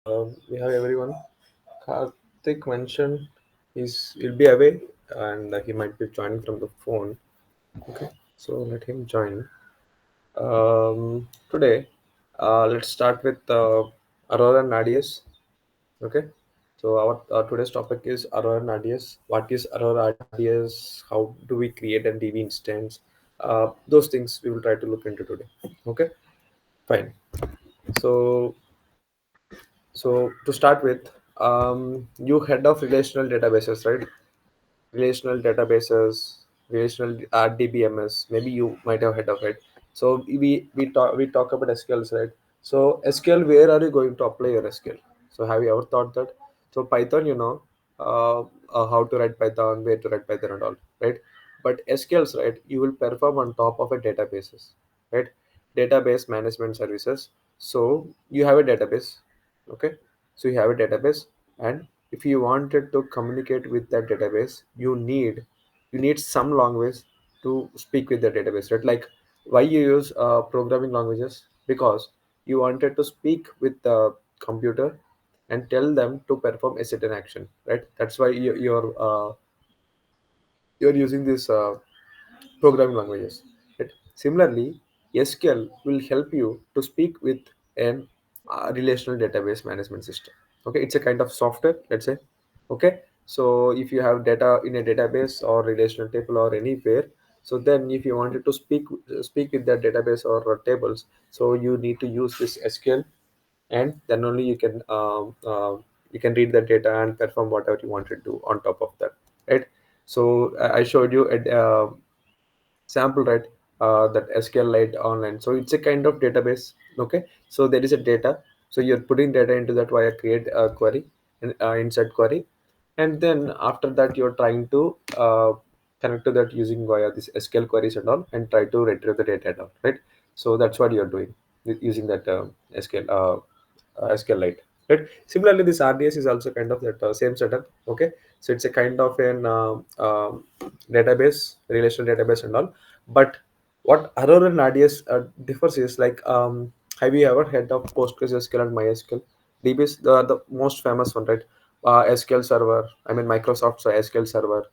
We have everyone. Karthik mentioned he'll be away and he might be joining from the phone. Okay, so let him join. Today, let's start with Aurora and Nadius. Okay, so our today's topic is Aurora and Nadius. What is Aurora Nadius? How do we create a DB instance? Those things we will try to look into today. Okay, fine. So So to start with, you head of relational databases, right? Relational databases, relational RDBMS. Maybe you might have heard of it. So we talk about SQLs, right? So SQL, where are you going to apply your SQL? So have you ever thought that? So Python, how to write Python, where to write Python and all, right? But SQLs, right? You will perform on top of a databases, right? Database management services. So you have a database, okay? So you have a database, and if you wanted to communicate with that database, you need some language to speak with the database, right? Like, why you use programming languages? Because you wanted to speak with the computer and tell them to perform a certain action, right? That's why you're using this programming languages. Right? Similarly, SQL will help you to speak with an relational database management system. Okay, it's a kind of software, let's say. Okay, so if you have data in a database or relational table or anywhere, so then if you wanted to speak with that database or tables, so you need to use this SQL, and then only you can read the data and perform whatever you want to do on top of that, right? So I showed you a sample, right? That SQLite online, so it's a kind of database. Okay, so there is a data, so you're putting data into that via create a query and insert query, and then after that you're trying to connect to that using via this SQL queries and all, and try to retrieve the data and all, right? So that's what you're doing using that SQLite, right? Similarly, this RDS is also kind of that same setup. Okay, so it's a kind of an database, relational database and all. But what Aurora and RDS differs is like, have you ever heard of PostgreSQL and MySQL? DB is the most famous one, right? SQL Server, I mean Microsoft's SQL Server.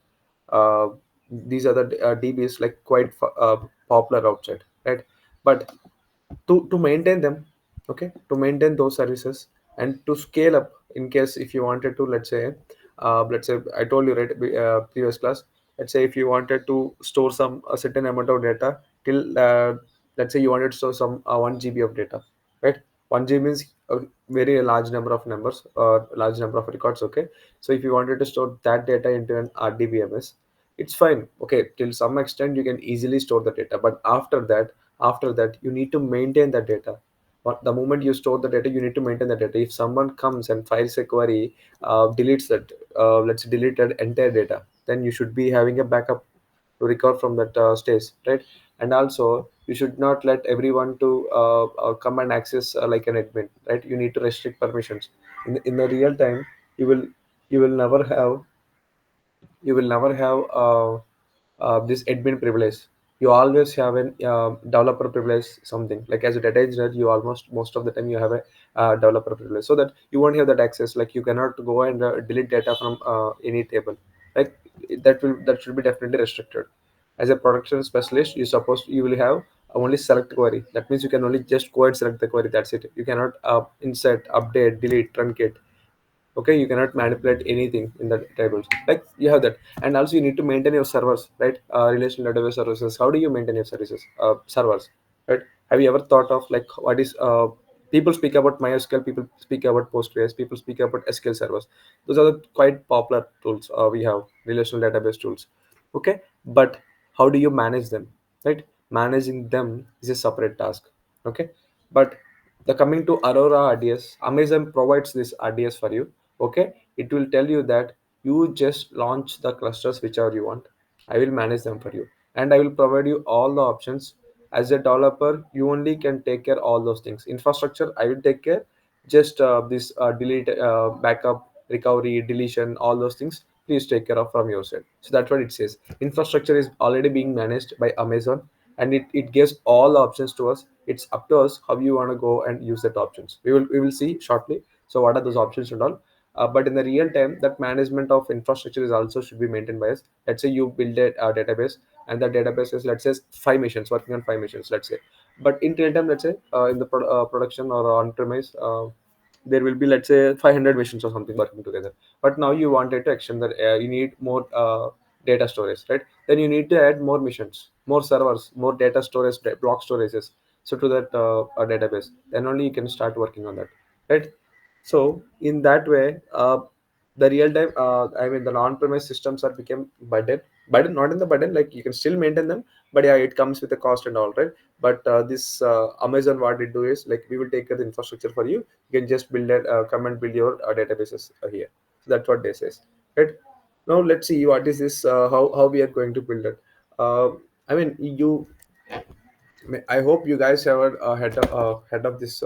Uh, these are the DBs like quite popular outside, right? But to maintain them, okay, to maintain those services and to scale up, in case if you wanted to, let's say I told you, right, previous class, let's say if you wanted to store some a certain amount of data till let's say you wanted to store some 1 GB of data, right? 1 GB means a very large number of numbers or large number of records, okay? So if you wanted to store that data into an RDBMS, it's fine, okay, till some extent you can easily store the data, but after that you need to maintain the data. But the moment you store the data, you need to maintain the data. If someone comes and files a query, deletes that, let's delete that entire data, then you should be having a backup to recover from that stage, right? And also you should not let everyone to come and access like an admin, right? You need to restrict permissions. In the real time, you will you will never have this admin privilege. You always have an developer privilege, something like as a data engineer. You almost most of the time you have a developer privilege, so that you won't have that access. Like, you cannot go and delete data from any table. Like, that should be definitely restricted. As a production specialist, you will have only select query. That means you can only just go and select the query. That's it. You cannot insert, update, delete, truncate. Okay, you cannot manipulate anything in the tables, like you have that. And also you need to maintain your servers, right? Relational database services, how do you maintain your services, servers, right? Have you ever thought of like what is people speak about MySQL, people speak about Postgres, people speak about SQL servers. Those are the quite popular tools. We have relational database tools, okay? But how do you manage them, right? Managing them is a separate task, okay? But the coming to Aurora RDS, Amazon provides this RDS for you. Okay, it will tell you that you just launch the clusters whichever you want. I will manage them for you, and I will provide you all the options. As a developer, you only can take care all those things. Infrastructure, I will take care. Just this delete, backup, recovery, deletion, all those things. Please take care of from your side. So that's what it says. Infrastructure is already being managed by Amazon, and it gives all options to us. It's up to us how you want to go and use that options. We will see shortly. So what are those options and all? But in the real time, that management of infrastructure is also should be maintained by us. Let's say you build a database, and the database is, let's say, five machines working on five machines, let's say. But in real time, let's say, in the production or on premise, there will be, let's say, 500 machines or something working together. But now you wanted to extend that, you need more data storage, right? Then you need to add more machines, more servers, more data storage, block storages, so to that database. Then only you can start working on that, right? So in that way, the real time, I mean, the non-premise systems are become burden, not in the burden, like you can still maintain them, but yeah, it comes with a cost and all, right? But this Amazon, what it do is, like, we will take care of the infrastructure for you. You can just build it, come and build your databases here. So that's what they says, right? Now let's see what is this, how we are going to build it. I mean, I hope you guys have a head of this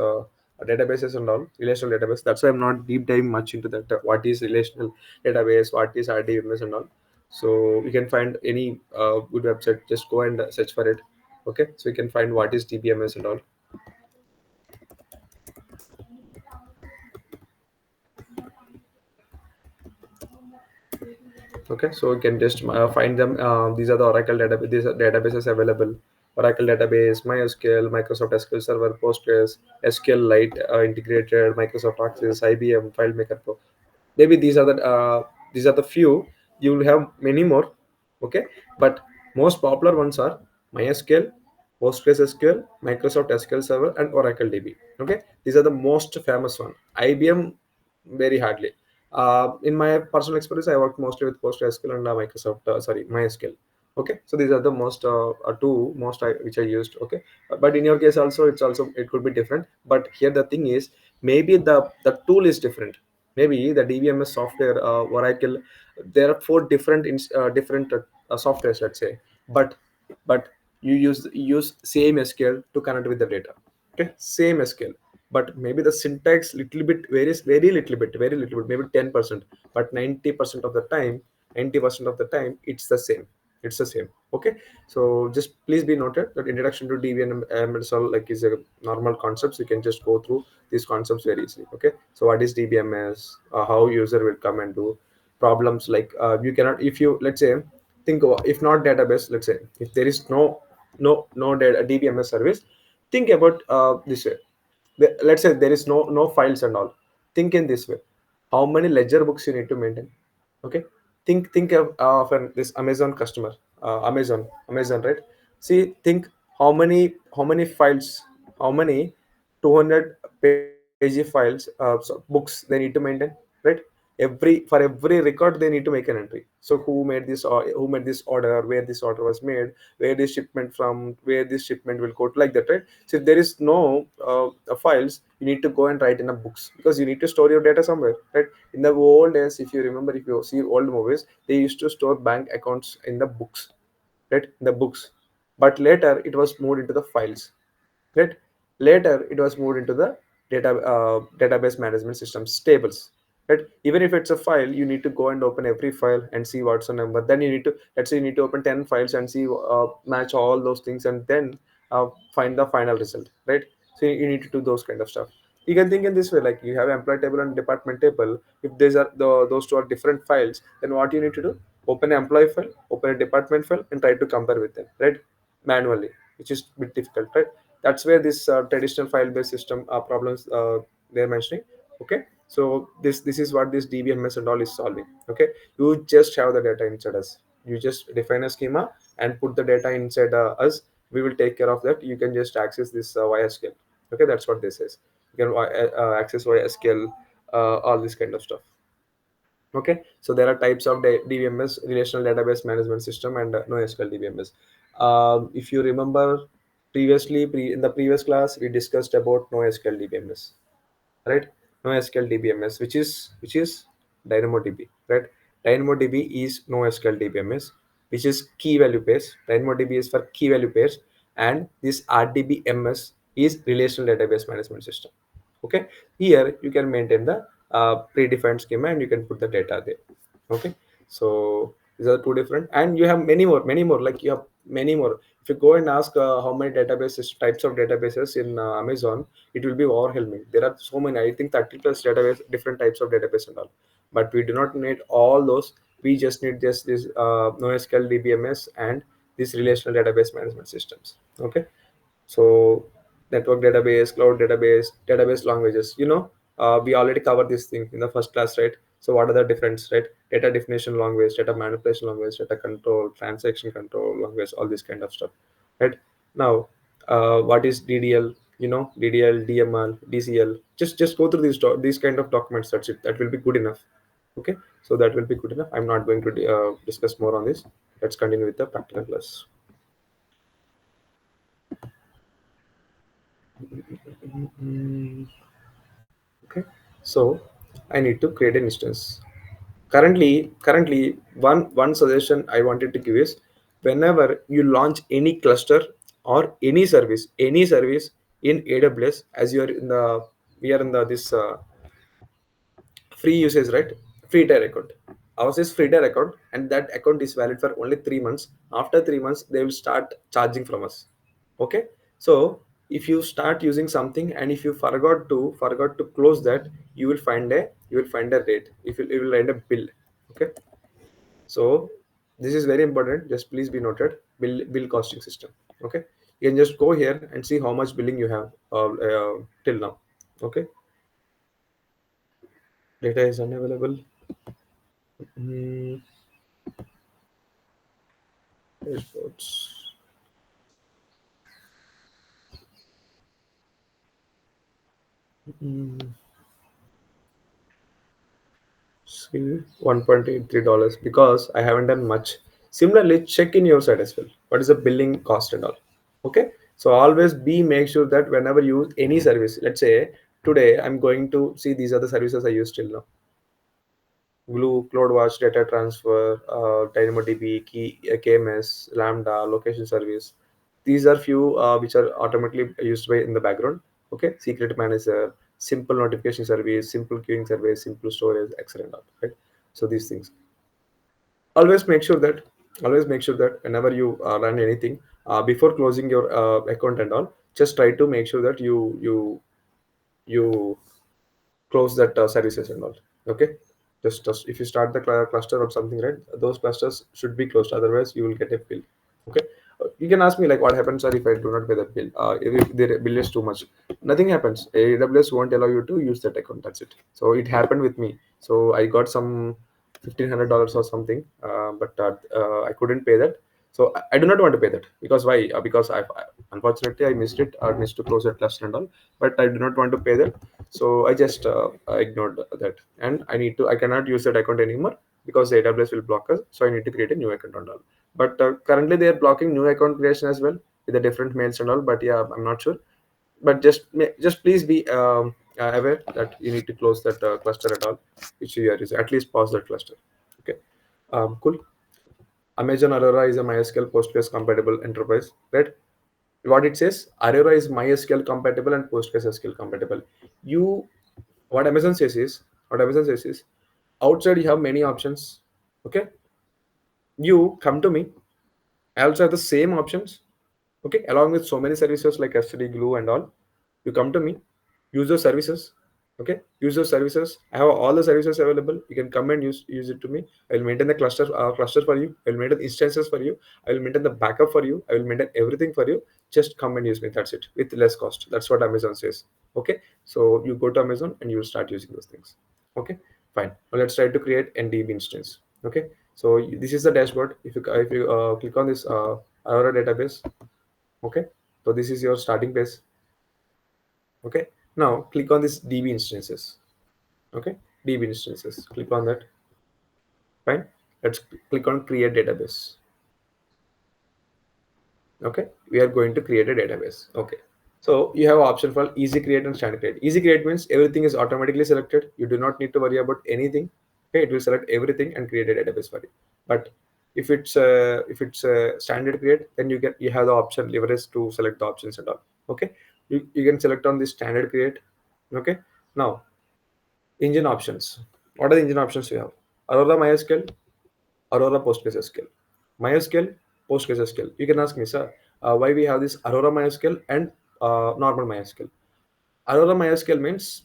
databases and all, relational database. That's why I'm not deep diving much into that. What is relational database? What is RDBMS and all? So you can find any good website. Just go and search for it. Okay, so you can find what is DBMS and all. Okay, so you can just find them. These are the Oracle database. These are databases available: Oracle database, MySQL, Microsoft SQL Server, Postgres, SQLite integrated, Microsoft Access, IBM, FileMaker Pro. Maybe these are the few. You will have many more. Okay, but most popular ones are MySQL, PostgreSQL, Microsoft SQL Server, and Oracle DB. Okay, these are the most famous one. IBM, very hardly. In my personal experience, I worked mostly with PostgreSQL and Microsoft, sorry, MySQL. Okay, so these are the most two most which I used. Okay, but in your case also, it could be different. But here the thing is, maybe the tool is different. Maybe the DBMS software, Oracle, there are four different softwares, let's say. But you use same SQL to connect with the data. Okay, same SQL, but maybe the syntax little bit varies, very little bit, maybe 10%, but 90% of the time, 90% of the time, it's the same. Okay, so just please be noted that introduction to DB and MSL, like, is a normal concepts. You can just go through these concepts very easily. Okay, so what is DBMS, how user will come and do problems, like, you cannot, if you, let's say, think of, if not database, let's say, if there is no data, DBMS service, think about this way. Let's say there is no files and all. Think in this way: how many ledger books you need to maintain? Okay, think of this Amazon customer, Amazon, right? See, think how many files, how many 200 page files, so books they need to maintain, right? For every record they need to make an entry. So who made this order, where this order was made, where this shipment will go to, like that, right? So if there is no files, you need to go and write in a books, because you need to store your data somewhere, right? In the old days, if you remember, if you see old movies, they used to store bank accounts in the books, right? In the books. But later it was moved into the files, right? Later it was moved into the database management systems tables, right? Even if it's a file, you need to go and open every file and see what's the number. Then you need to, let's say, you need to open 10 files and see, match all those things, and then find the final result, right? So you need to do those kind of stuff. You can think in this way, like, you have employee table and department table. If those two are different files, then what you need to do: open an employee file, open a department file, and try to compare with them, right? Manually, which is a bit difficult, right? That's where this traditional file based system problems they're mentioning. Okay, so this is what this DBMS and all is solving. Okay, you just have the data inside us. You just define a schema and put the data inside us. We will take care of that. You can just access this via SQL. Okay, that's what this is. You can access via SQL, all this kind of stuff. Okay, so there are types of DBMS, relational database management system, and NoSQL DBMS. If you remember, in the previous class, we discussed about NoSQL DBMS, right? NoSQL DBMS, which is DynamoDB, right? DynamoDB is NoSQL DBMS, which is key value pairs. DynamoDB is for key value pairs, and this RDBMS is relational database management system. Okay, here you can maintain the predefined schema and you can put the data there. Okay, so These are two different, and you have many more. Like you have many more. If you go and ask how many databases, types of databases in Amazon, it will be overwhelming. There are so many. I think 30 plus database, different types of database and all. But we do not need all those. We just need just this NoSQL, DBMS, and these relational database management systems. Okay, so network database, cloud database, database languages. We already covered this thing in the first class, right? So what are the difference, right? Data definition language, data manipulation language, data control, transaction control language, all this kind of stuff, right? Now, what is DDL? DDL, DML, DCL. Just go through these kind of documents. That's it. That will be good enough. Okay, so that will be good enough. I'm not going to discuss more on this. Let's continue with the practical class. Mm, okay, so I need to create an instance. Currently, one suggestion I wanted to give is, whenever you launch any cluster or any service in AWS, as you are in the we are in the this free usage, right? Free tier account. Ours is free tier account, and that account is valid for only 3 months. After 3 months, they will start charging from us. Okay, so if you start using something and if you forgot to close that, you will find a rate. If you will end a bill. Okay, so this is very important. Just please be noted. Bill costing system. Okay, you can just go here and see how much billing you have till now. Okay, data is unavailable. Mm, dashboards. Mm, see, $1.83 because I haven't done much. Similarly, check in your side as well. What is the billing cost and all? Okay, so always be make sure that whenever you use any service, let's say today I'm going to see these are the services I use till now. Glue, CloudWatch, data transfer, DynamoDB, KMS, Lambda, location service. These are few which are automatically used by in the background. Okay, secret manager, simple notification service, simple queuing service, simple storage, excellent. Right. So these things. Always make sure that whenever you run anything, before closing your account and all, just try to make sure that you close that services and all. Okay, just if you start the cluster or something, right, those clusters should be closed, otherwise you will get a bill. Okay. You can ask me like what happens, sir, if I do not pay the bill, if the bill is too much. Nothing happens. AWS won't allow you to use that account. That's it. So it happened with me. So I got some $1,500 or something, but I couldn't pay that. So I do not want to pay that. Because why? Because unfortunately I missed it. I missed to close that cluster and all, but I do not want to pay that. So I just ignored that, and I cannot use that account anymore because the AWS will block us. So I need to create a new account and all. But currently they are blocking new account creation as well with the different mails and all. But yeah, I'm not sure. But just please be aware that you need to close that cluster at all, which you are using. At least pause that cluster. Okay, cool. Amazon Aurora is a MySQL Postgres compatible enterprise, right? What it says, Aurora is MySQL compatible and PostgreSQL compatible. You what Amazon says is outside you have many options. Okay, you come to me. I also have the same options. Okay, along with so many services like SD, Glue, and all. You come to me, use those services. Okay, use those services. I have all the services available. You can come and use it to me. I will maintain the cluster for you. I will maintain instances for you. I will maintain the backup for you. I will maintain everything for you. Just come and use me. That's it, with less cost. That's what Amazon says. Okay, so you go to Amazon and you will start using those things. Okay, fine. Now let's try to create NDB instance. Okay, so this is the dashboard. If you click on this Aurora database. Okay, so this is your starting base. Okay, now click on this DB instances. Okay, DB instances, click on that. Fine, let's click on create database. Okay, we are going to create a database. Okay, so you have option for easy create and standard create. Easy create means everything is automatically selected. You do not need to worry about anything. Okay, it will select everything and create a database for you. But if it's standard create, then you have the option leverage to select the options and all. Okay, you can select on the standard create. Okay, now engine options. What are the engine options you have? Aurora MySQL, Aurora PostgreSQL. MySQL, PostgreSQL. You can ask me, sir, why we have this Aurora MySQL and normal MySQL. Aurora MySQL means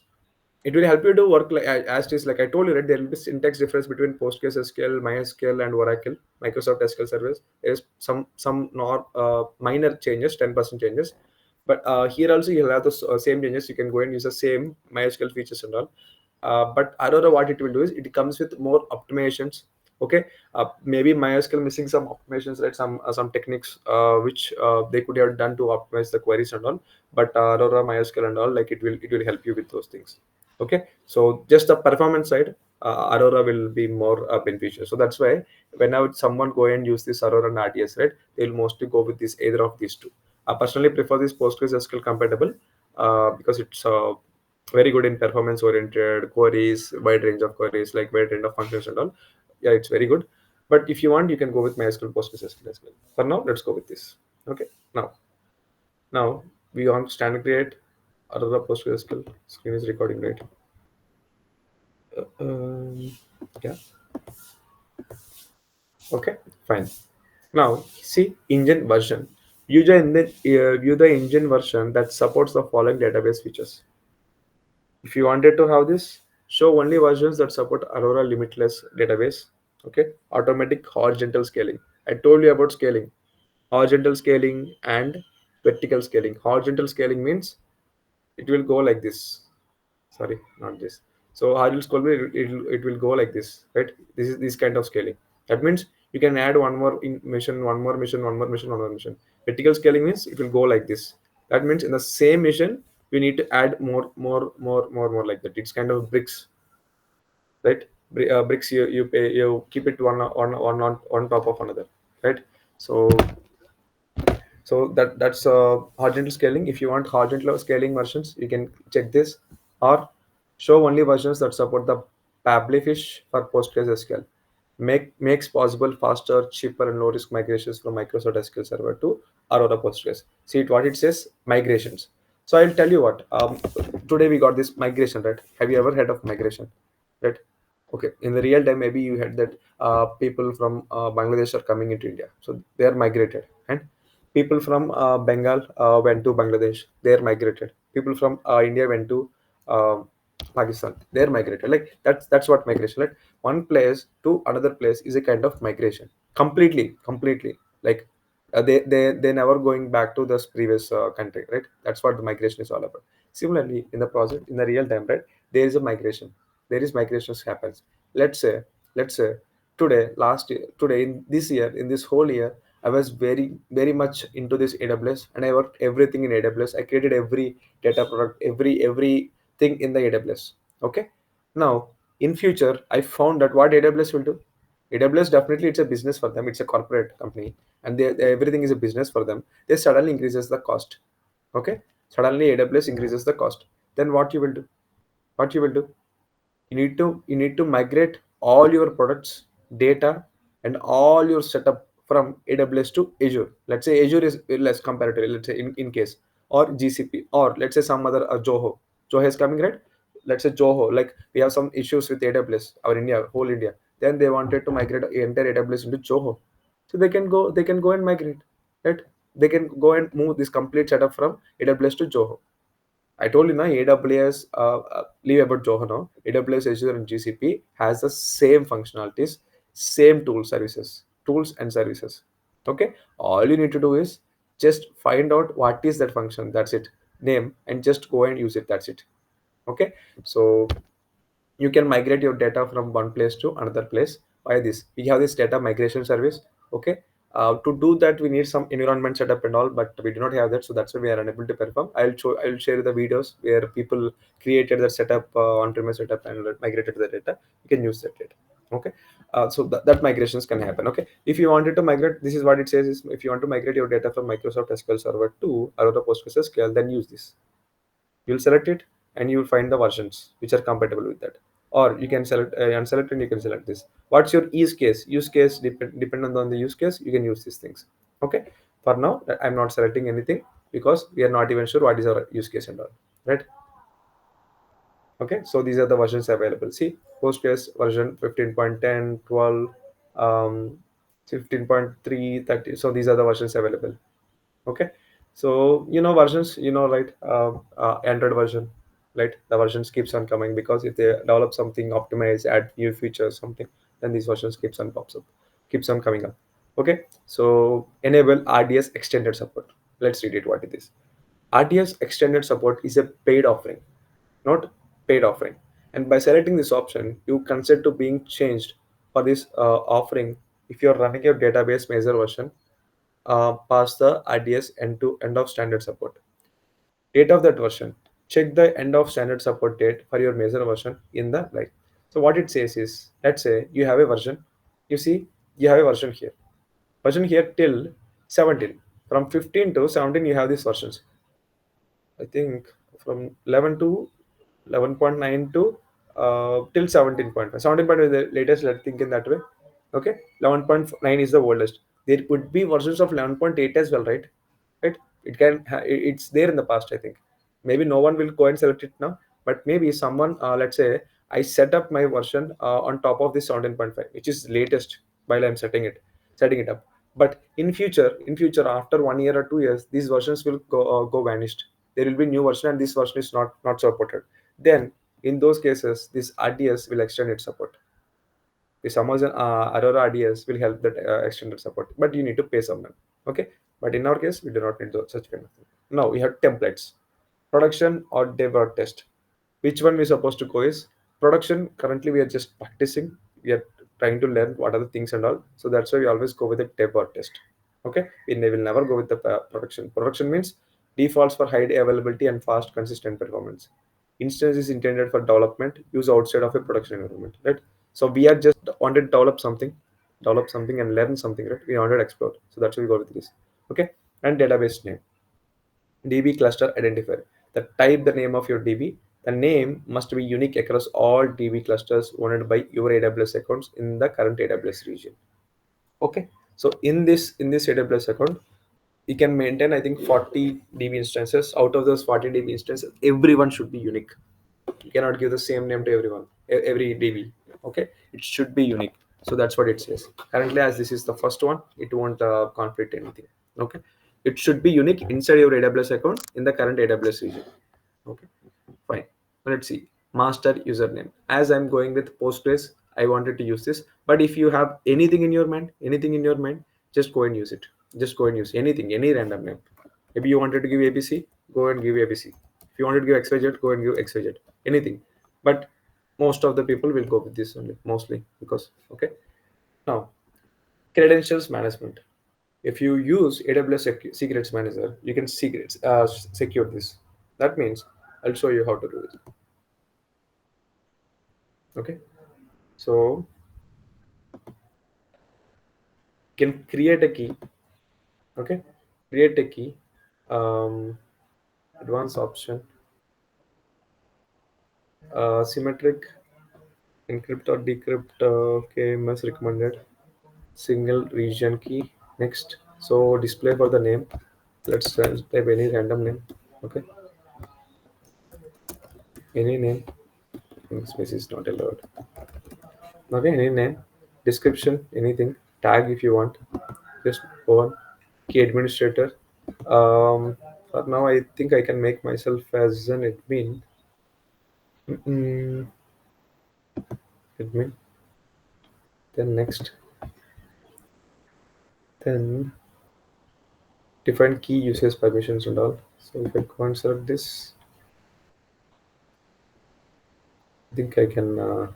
it will help you to work like as it is. Like I told you, right? There will be syntax difference between PostgreSQL, MySQL, and Oracle, Microsoft SQL Service. There is some not minor changes, 10% changes, but here also you'll have the same changes. You can go and use the same MySQL features and all. But Aurora, what it will do is it comes with more optimizations. Okay, maybe MySQL missing some optimizations, right? Some techniques which they could have done to optimize the queries and all. But Aurora MySQL and all, like it will help you with those things. Okay, so just the performance side, Aurora will be more beneficial. So that's why whenever someone go and use this Aurora and RTS, right, they'll mostly go with this either of these two. I personally prefer this PostgreSQL compatible because it's very good in performance oriented queries, wide range of queries, like wide range of functions and all. Yeah, it's very good. But if you want, you can go with MySQL PostgreSQL as well. For now, let's go with this. Okay. Now we want standard create Aurora PostgreSQL. Screen is recording, right? Yeah. Okay. Fine. Now see engine version. View the engine version that supports the following database features. If you wanted to have this, show only versions that support Aurora limitless database. Okay, automatic horizontal scaling. I told you about scaling, horizontal scaling and vertical scaling. Horizontal scaling means it will go like this. Sorry, not this. So horizontal scaling it will go like this, right? This is this kind of scaling. That means you can add one more mission, one more mission, one more mission, one more mission. Vertical scaling means it will go like this. That means in the same mission we need to add more like that. It's kind of bricks, right? Bricks you keep it one on top of another, right? So that's horizontal scaling. If you want horizontal scaling versions, you can check this, or show only versions that support the Pablifish for PostgreSQL. Makes possible faster, cheaper, and low risk migrations from Microsoft SQL Server to Aurora Postgres. See it what it says migrations. So I'll tell you what. Today we got this migration, right? Have you ever heard of migration, right? Okay, in the real time, maybe you had that people from Bangladesh are coming into India, so they are migrated, and people from Bengal went to Bangladesh, they are migrated. People from India went to uh, Pakistan, they are migrated. Like that's what migration. Like one place to another place is a kind of migration, completely. Like they never going back to this previous country, right? That's what the migration is all about. Similarly, in the project, in the real time, right, there is a migration. There is migrations happens. Let's say today, last year, today, in this year, in this whole year, I was very much into this AWS, and I worked everything in AWS. I created every data product, everything in the AWS. Okay. Now in future, I found that what AWS will do. AWS definitely it's a business for them. It's a corporate company, and everything is a business for them. They suddenly increases the cost. Okay. Suddenly AWS increases the cost. Then what you will do? What you will do? You need to migrate all your products data and all your setup from AWS to Azure. Let's say Azure is less comparatively, let's say in case, or GCP, or let's say some other Zoho is coming, right? Let's say Zoho, like we have some issues with AWS, our India, whole India. Then they wanted to migrate entire AWS into Zoho. So they can go and migrate, right? They can go and move this complete setup from AWS to Zoho. I told you now AWS, leave about Zoho now. AWS, Azure, and GCP has the same functionalities, same tools and services. Okay, all you need to do is just find out what is that function. That's it. Name and just go and use it. That's it. Okay, so you can migrate your data from one place to another place by this. We have this data migration service. Okay, to do that we need some environment setup and all, but we do not have that, so that's why we are unable to perform. I'll share the videos where people created the setup, on-premise setup, and migrated the data. You can use that data. Okay, so that migrations can happen. Okay, if you wanted to migrate, this is what it says is if you want to migrate your data from Microsoft SQL Server to Aurora PostgreSQL, then use this. You'll select it and you'll find the versions which are compatible with that, or you can select unselect and you can select this. What's your use case dependent on the use case, you can use these things. Okay, for now I'm not selecting anything because we are not even sure what is our use case and all, right? Okay, so these are the versions available. See, Postgres version 15.10, 12, um, 15.330. So these are the versions available. Okay, so versions, right? Android version, right? The versions keeps on coming because if they develop something, optimize, add new features, something, then these versions keeps on coming up. Okay, so enable RDS extended support. Let's read it what it is. RDS extended support is a paid offering, not paid offering. And by selecting this option, you consent to being changed for this offering if you're running your database major version past the RDS end of standard support. Date of that version. Check the end of standard support date for your major version in the right. So what it says is, let's say you have a version. You see, you have a version here. Version here till 17. From 15 to 17, you have these versions. I think from 11 to 11.9 to till 17.5. 17.5 is the latest, let's think in that way. Okay, 11.9 is the oldest. There could be versions of 11.8 as well, right? Right? It's there in the past, I think. Maybe no one will go and select it now, but maybe someone, let's say, I set up my version on top of this 17.5, which is latest while I'm setting it up. But in future, after 1 year or 2 years, these versions will go vanished. There will be new version, and this version is not supported. Then, in those cases, this RDS will extend its support. This Amazon Aurora RDS will help that extended support, but you need to pay someone. Okay, but in our case, we do not need such kind of thing. Now we have templates, production or dev or test. Which one we supposed to go is production. Currently, we are just practicing. We are trying to learn what are the things and all. So that's why we always go with the dev or test. Okay, we will never go with the production. Production means defaults for high availability and fast, consistent performance. Instance is intended for development, use outside of a production environment, right? So we are just wanted to develop something and learn something, right? We wanted to explore. So that's why we go with this. Okay, and database name. DB cluster identifier. The type the name of your DB. The name must be unique across all DB clusters owned by your AWS accounts in the current AWS region. Okay. So in this AWS account, you can maintain, I think, 40 DB instances. Out of those 40 DB instances, everyone should be unique. You cannot give the same name to everyone, every DB. Okay, it should be unique. So that's what it says. Currently, as this is the first one, it won't conflict anything. Okay, it should be unique inside your AWS account in the current AWS region. Okay, fine. Let's see. Master username. As I'm going with Postgres, I wanted to use this. But if you have anything in your mind, just go and use it. Just go and use anything, any random name. Maybe you wanted to give ABC, go and give ABC. If you wanted to give XYZ, go and give XYZ. Anything. But most of the people will go with this only, mostly because okay. Now, credentials management. If you use AWS Secrets Manager, you can secure this. That means I'll show you how to do it. Okay, so you can create a key. Okay, create a key. Um, Advanced option, symmetric, encrypt or decrypt. Okay, most recommended. Single region key. Next, so display for the name. Let's type any random name. Okay, any name. Space is not allowed. Okay, any name, description, anything, tag if you want. Just go on. Key administrator. For now, I think I can make myself as an admin. Mm, admin. Then next, then define key usage permissions and all. So if I go and select this, I think I can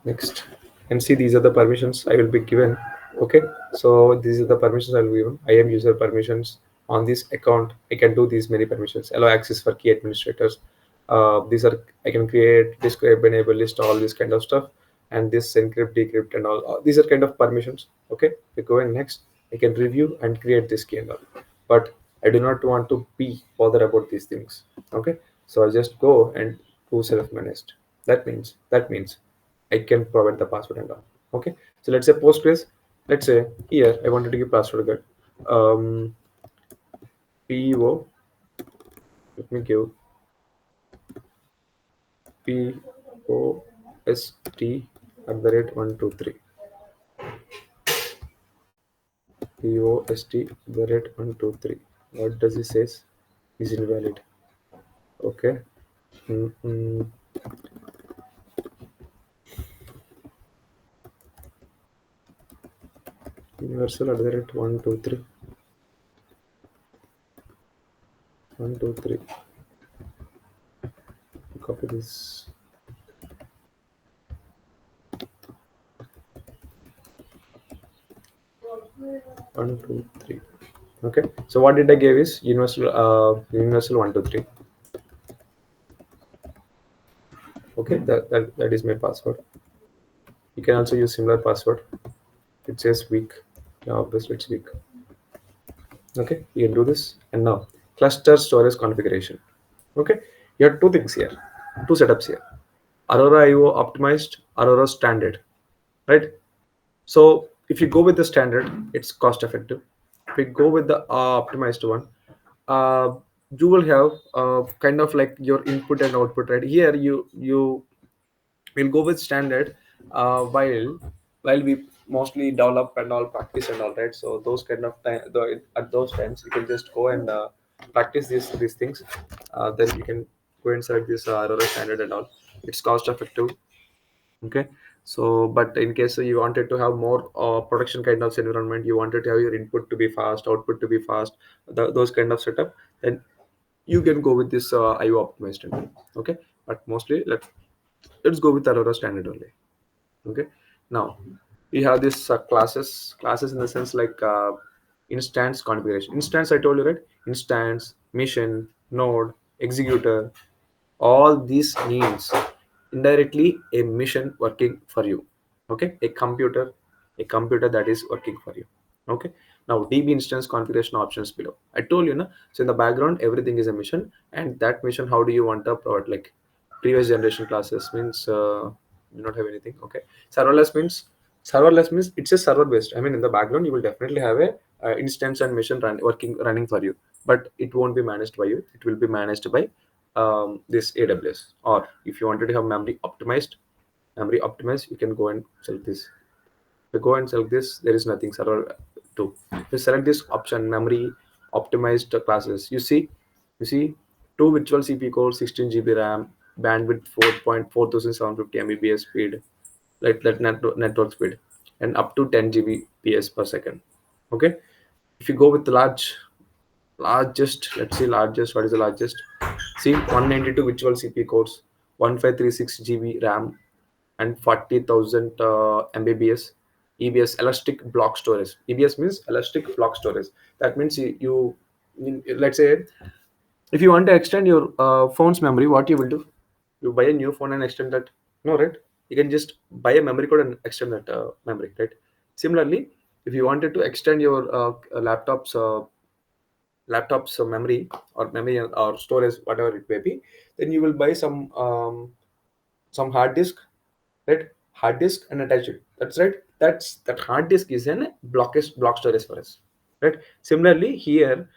next and see these are the permissions I will be given. Okay, so these are the permissions I will be given. I am user permissions on this account. I can do these many permissions. Allow access for key administrators. These are I can create, describe, enable, list, all this kind of stuff, and this encrypt, decrypt, and all. These are kind of permissions. Okay, we go in next. I can review and create this key and all, but I do not want to be bothered about these things. Okay, so I just go and do self-managed. That means I can provide the password and all. Okay, so let's say Postgres. Let's say here I wanted to give password guard. PO. Let me give POST at the rate 123. post@123. What does it says? Is invalid. Okay. Mm-mm. Universal @123. 123. Copy this. 123. Okay. So what did I give is universal 123. Okay. That is my password. You can also use similar password. It says weak. Yeah, obviously it's weak. Okay. You can do this. And now cluster storage configuration. Okay. You have two things here. Two setups here. Aurora IO optimized, Aurora standard. Right. So if you go with the standard, it's cost effective. If you go with the optimized one, uh, you will have kind of like your input and output. Right here, you will go with standard, while we mostly develop and all practice and all, right. So those kind of time, at those times, you can just go and practice these things. Then you can go and select this Aurora standard and all. It's cost effective. Okay. So but in case you wanted to have more production kind of environment, you wanted to have your input to be fast, output to be fast, those kind of setup, then you can go with this IO optimized standard. Okay. But mostly let's go with Aurora standard only. Okay. Now we have this classes in the sense like instance configuration. Instance, I told you, right? Instance, mission, node, executor, all these means indirectly a mission working for you. Okay. A computer that is working for you. Okay. Now DB instance configuration options below. I told you, na. So in the background everything is a mission, and that mission, how do you want to provide? Like previous generation classes means do not have anything. Okay. Serverless means it's a server based. I mean, in the background you will definitely have a instance and mission running for you, but it won't be managed by you. It will be managed by this AWS. Or if you wanted to have memory optimized, you can go and select this. If you go and select this, there is nothing server to. If you select this option, memory optimized classes, you see two virtual CPU cores, 16 GB RAM, bandwidth 4.4750 Mbps speed, like that network speed, and up to 10 Gbps per second. Okay. If you go with the largest, let's see largest, what is the largest? See, 192 virtual CPU cores, 1536 GB RAM, and 40,000 Mbps EBS, elastic block storage. EBS means elastic block storage. That means let's say, if you want to extend your phone's memory, what you will do? You buy a new phone and extend that. No, right? You can just buy a memory code and extend that memory, right? Similarly, if you wanted to extend your laptop's memory or storage, whatever it may be, then you will buy some hard disk, right? Hard disk and attach it. That's right. That hard disk is an block storage for us, right? Similarly, here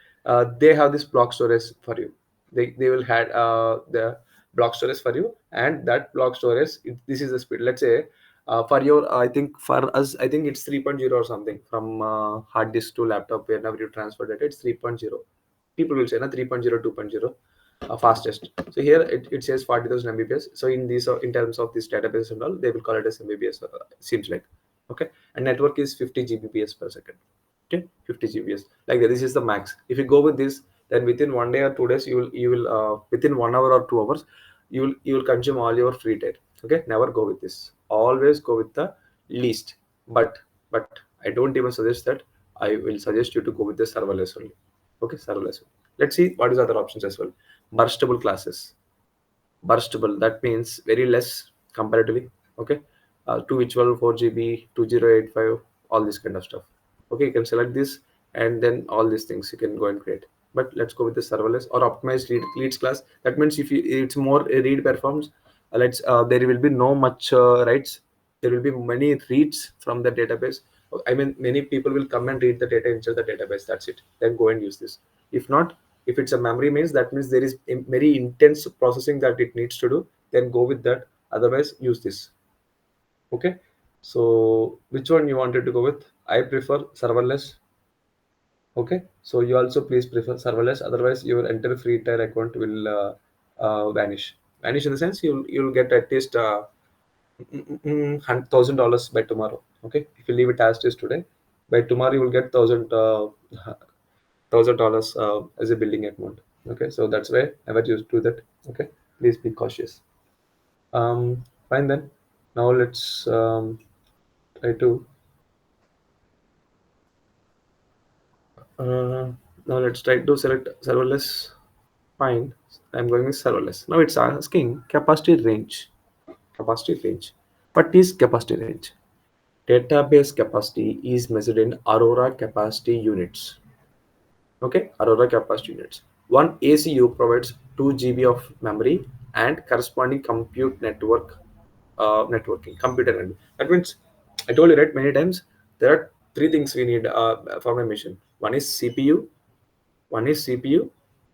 they have this block storage for you. They will have the block storage for you, and that block storage, this is the speed. Let's say for your I think for us, I think it's 3.0 or something from hard disk to laptop. Whenever you transfer data, it's 3.0. People will say na 3.0, 2.0, fastest. So here it says 40,000 Mbps. So in these in terms of this database and all, they will call it as Mbps. Seems like. Okay. And network is 50 Gbps per second. Okay. 50 Gbps. Like that. This is the max. If you go with this, then within 1 day or 2 days, you will within 1 hour or 2 hours, you will consume all your free data. Okay. Never go with this. Always go with the least. But I don't even suggest that. I will suggest you to go with the serverless only. Okay, serverless. Let's see what is other options as well. Burstable classes. Burstable, that means very less comparatively. Okay. 2 virtual 4 GB, 2085, all this kind of stuff. Okay, you can select this, and then all these things you can go and create. But let's go with the serverless or optimized reads class. That means if it's more a read performs, there will be no much writes. There will be many reads from the database. I mean, many people will come and read the data inside the database. That's it. Then go and use this. If not, if it's a memory means, that means there is a very intense processing that it needs to do. Then go with that. Otherwise, use this. Okay. So which one you wanted to go with? I prefer serverless. Okay, so you also please prefer serverless, otherwise your entire free tier account will vanish in the sense you'll get at least $1,000 by tomorrow. Okay, if you leave it as it is today, by tomorrow you will get $1,000 as a billing amount. Okay, so that's why never use do that. Okay, please be cautious. Fine then. Now let's try to uh, now let's try to select serverless. Fine, I'm going with serverless. Now it's asking capacity range. Capacity range. What is capacity range? Database capacity is measured in Aurora capacity units. Okay, Aurora capacity units. One ACU provides 2 GB of memory and corresponding compute networking, computer network. That means, I told you right many times, there are three things we need for my mission. One is CPU,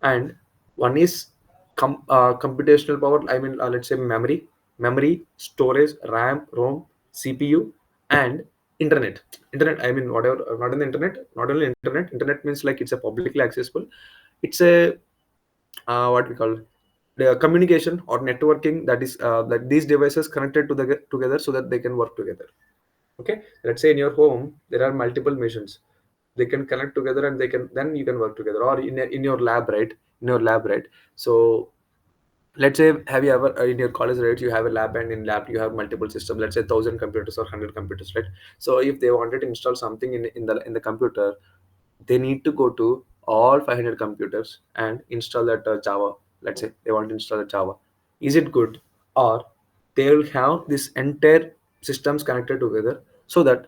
and one is computational power. I mean, let's say memory, storage, RAM, ROM, CPU, and internet. Internet. I mean, whatever. Not in the internet. Not only internet. Internet means like it's a publicly accessible. It's a what we call the communication or networking, that is that these devices connected to the together so that they can work together. Okay, let's say in your home there are multiple machines, they can connect together and they can then you can work together, or in your lab, right? In your lab, right? So let's say, have you ever in your college, right, you have a lab, and in lab you have multiple systems, let's say 1,000 computers or 100 computers, right? So if they wanted to install something in the computer, they need to go to all 500 computers and install that Java. Let's say they want to install a Java. Is it good? Or they will have this entire systems connected together, so that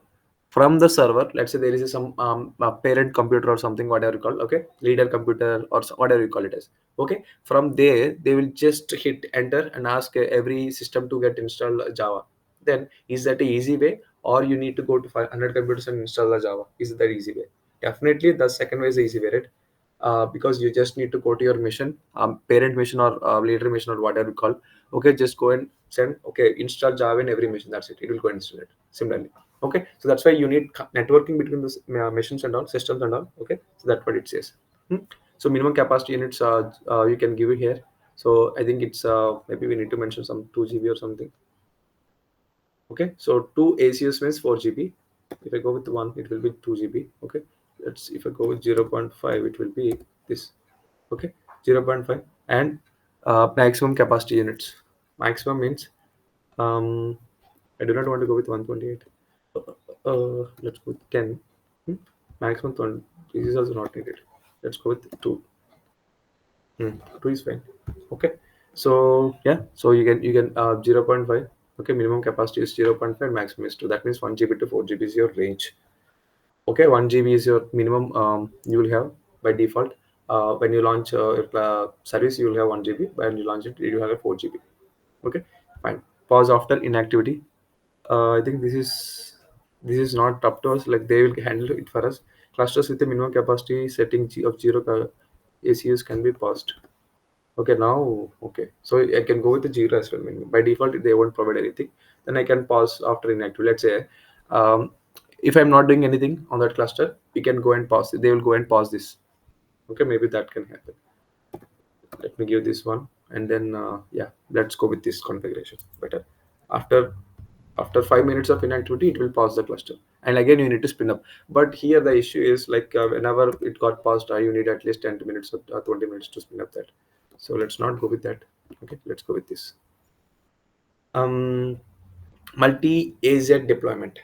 from the server, let's say there is some a parent computer or something, whatever you call, okay, leader computer or whatever you call it as. Okay, from there they will just hit enter and ask every system to get installed Java. Then is that a easy way, or you need to go to 500 computers and install the Java? Is that easy way? Definitely, the second way is the easy way, right? Because you just need to go to your mission, parent mission or leader mission or whatever you call. Okay, just go and send. Okay, install Java in every mission. That's it. It will go and install it. Similarly, okay. So that's why you need networking between the missions and all systems and all. Okay, so that's what it says. Hmm. So minimum capacity units, you can give it here. So I think it's maybe we need to mention some 2 GB or something. Okay, so two ACS means 4 GB. If I go with one, it will be 2 GB. Okay, let's if I go with 0.5, it will be this. Okay, 0.5 and maximum capacity units. Maximum means I do not want to go with 128. Let's go with 10. Hmm? Maximum 20. This is also not needed. Let's go with 2. 2 is fine. Okay, so yeah, so you can 0.5. Okay, minimum capacity is 0.5, maximum is 2. That means 1 GB to 4 GB is your range. Okay, 1 GB is your minimum you will have by default. When you launch your service, you will have 1 GB. When you launch it, you have a 4 GB. Okay, fine. Pause after inactivity. I think this is not up to us. Like they will handle it for us. Clusters with a minimum capacity setting of 0 ACUs can be paused. Okay, now, okay. So I can go with the Jira as well. I mean, by default, they won't provide anything. Then I can pause after inactive. Let's say, um, if I'm not doing anything on that cluster, we can go and pause. They will go and pause this. Okay, maybe that can happen. Let me give this one, and then yeah, let's go with this configuration. Better. After after 5 minutes of inactivity, it will pause the cluster, and again you need to spin up. But here the issue is like whenever it got paused, you need at least 10 minutes or 20 minutes to spin up that. So let's not go with that. Okay, let's go with this. um Multi-AZ deployment,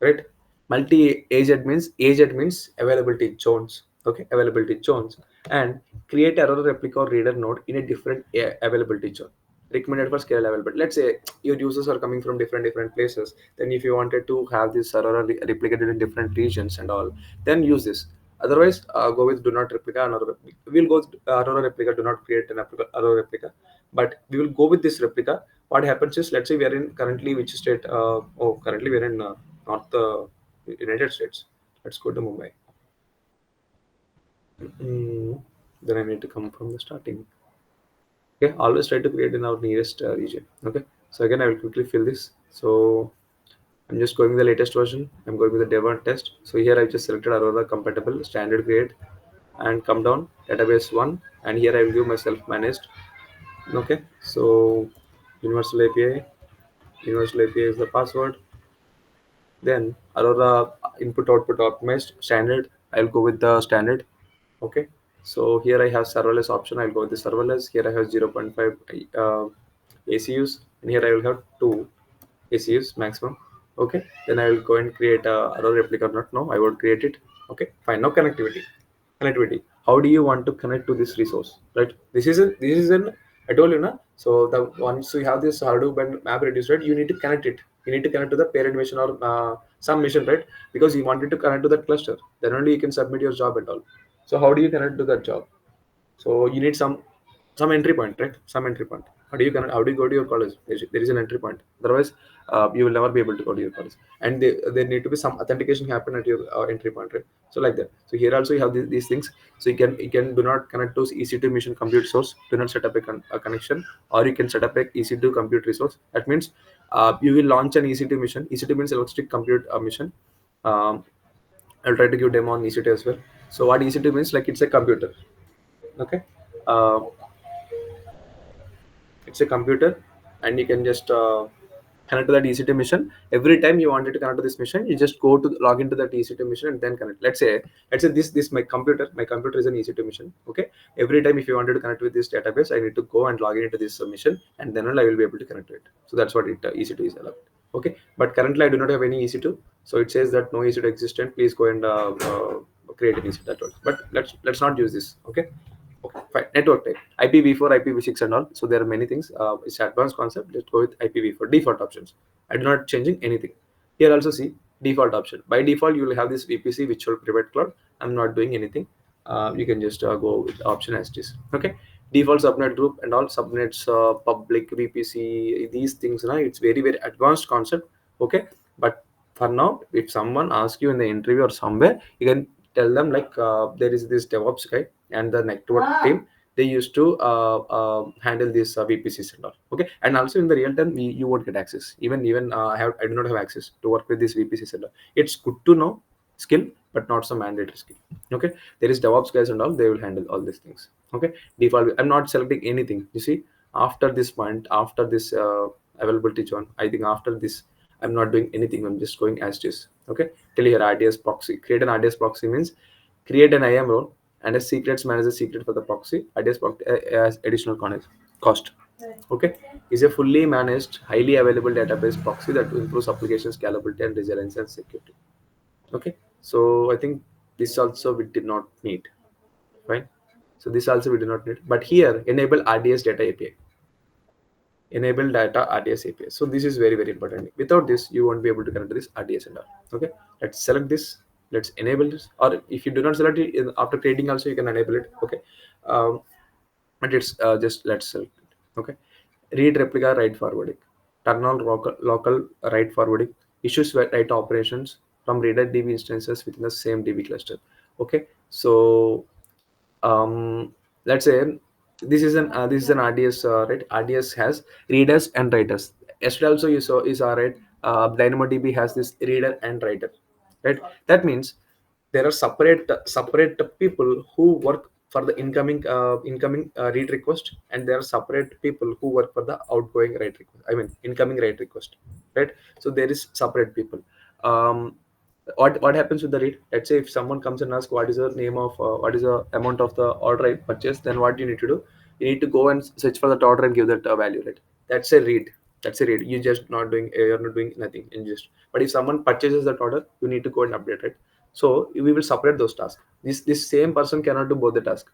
right? Multi-AZ means availability zones. Okay, availability zones. And create error replica or reader node in a different availability zone, recommended for scale availability. Let's say your users are coming from different places, then if you wanted to have this error replicated in different regions and all, then use this. Otherwise, go with do not replica and error replica. We'll go with error replica, do not create an error replica, but we will go with this replica. What happens is, let's say we are in currently which state? Currently we are in North United States. Let's go to Mumbai. Mm, then I need to come from the starting. Okay, always try to create in our nearest region. Okay, so again I will quickly fill this. So I'm just going with the latest version. I'm going with the Devon test. So here I just selected Aurora compatible standard grade and come down database one, and here I will give myself managed. Okay, so universal API, universal API is the password. Then Aurora input output optimized standard. I'll go with the standard. Okay, so here I have serverless option. I'll go with the serverless. Here I have 0.5 ACUs, and here I will have 2 ACUs maximum. Okay, then I will go and create a Aurora replica. Not now, I would create it. Okay, fine. Now connectivity. How do you want to connect to this resource, right? This is an I told you na. So the once you have this Hadoop and map reduce, right, you need to connect it. You need to connect to the parent mission or some mission, right? Because you wanted to connect to that cluster, then only you can submit your job and all. So how do you connect to that job? So you need some entry point, right? Some entry point. How do you go to your college? There is an entry point. Otherwise, you will never be able to go to your college. And there need to be some authentication happen at your entry point, right? So like that. So here also you have these things. So you can do not connect to EC2 mission compute source. Do not set up a connection, or you can set up a EC2 compute resource. That means you will launch an EC2 mission. EC2 means electric compute mission. Um, I'll try to give demo on EC2 as well. So what EC2 means, like, it's a computer. Okay, uh, it's a computer, and you can just connect to that EC2 mission. Every time you wanted to connect to this mission, you just go to log into that EC2 mission and then connect. Let's say this my computer is an EC2 mission. Okay, every time if you wanted to connect with this database, I need to go and log in into this mission, and then only I will be able to connect to it. So that's what EC2 is allowed. Okay, but currently I do not have any EC2, so it says that no EC2 existent. Please go and create an EC2. That works. But let's not use this. Okay. Okay, fine. Network type. IPv4, IPv6 and all. So there are many things. It's advanced concept. Let's go with IPv4 default options. I'm not changing anything. Here also see default option. By default, you will have this VPC virtual private cloud. I'm not doing anything. You can just go with option as it is. Okay. Default subnet group and all subnets, public VPC, these things. Now it's very very advanced concept. Okay, but for now, if someone asks you in the interview or somewhere, you can tell them like there is this DevOps guy and the network team. They used to handle these VPCs and all. Okay, and also in the real time, you won't get access. Even I do not have access to work with this VPCs and all. It's good to know skill, but not some mandatory skill. Okay, there is DevOps guys and all. They will handle all these things. Okay, default. I'm not selecting anything. You see, after this point, after this availability zone, I think after this, I'm not doing anything. I'm just going as is. Okay, till here RDS proxy. Create an RDS proxy means create an IAM role and a secrets manager secret for the proxy. RDS proxy as additional cost. Okay, is a fully managed, highly available database proxy that improves application scalability and resilience and security. Okay, so I think this also we did not need. Fine. So this also we do not need. But here enable RDS data API. Enable data RDS API. So this is very very important. Without this, you won't be able to connect to this RDS and all. Okay, let's select this. Let's enable this. Or if you do not select it after creating, also you can enable it. Okay, but it's just let's select it. Okay, read replica write forwarding. Turn on local write forwarding. Issues write operations from reader DB instances within the same DB cluster. Okay, so um, let's say this is an RDS, right? RDS has readers and writers. Yesterday also you saw right. DynamoDB has this reader and writer, right? That means there are separate people who work for the incoming read request, and there are separate people who work for the outgoing write request. I mean incoming write request, right? So there is separate people. Um, what happens with the read? Let's say if someone comes and asks what is the name of what is the amount of the order I purchased, then what you need to do, you need to go and search for that order and give that value, right? That's a read. That's a read. You're not doing nothing in just. But if someone purchases that order, you need to go and update it. So we will separate those tasks. This same person cannot do both the tasks,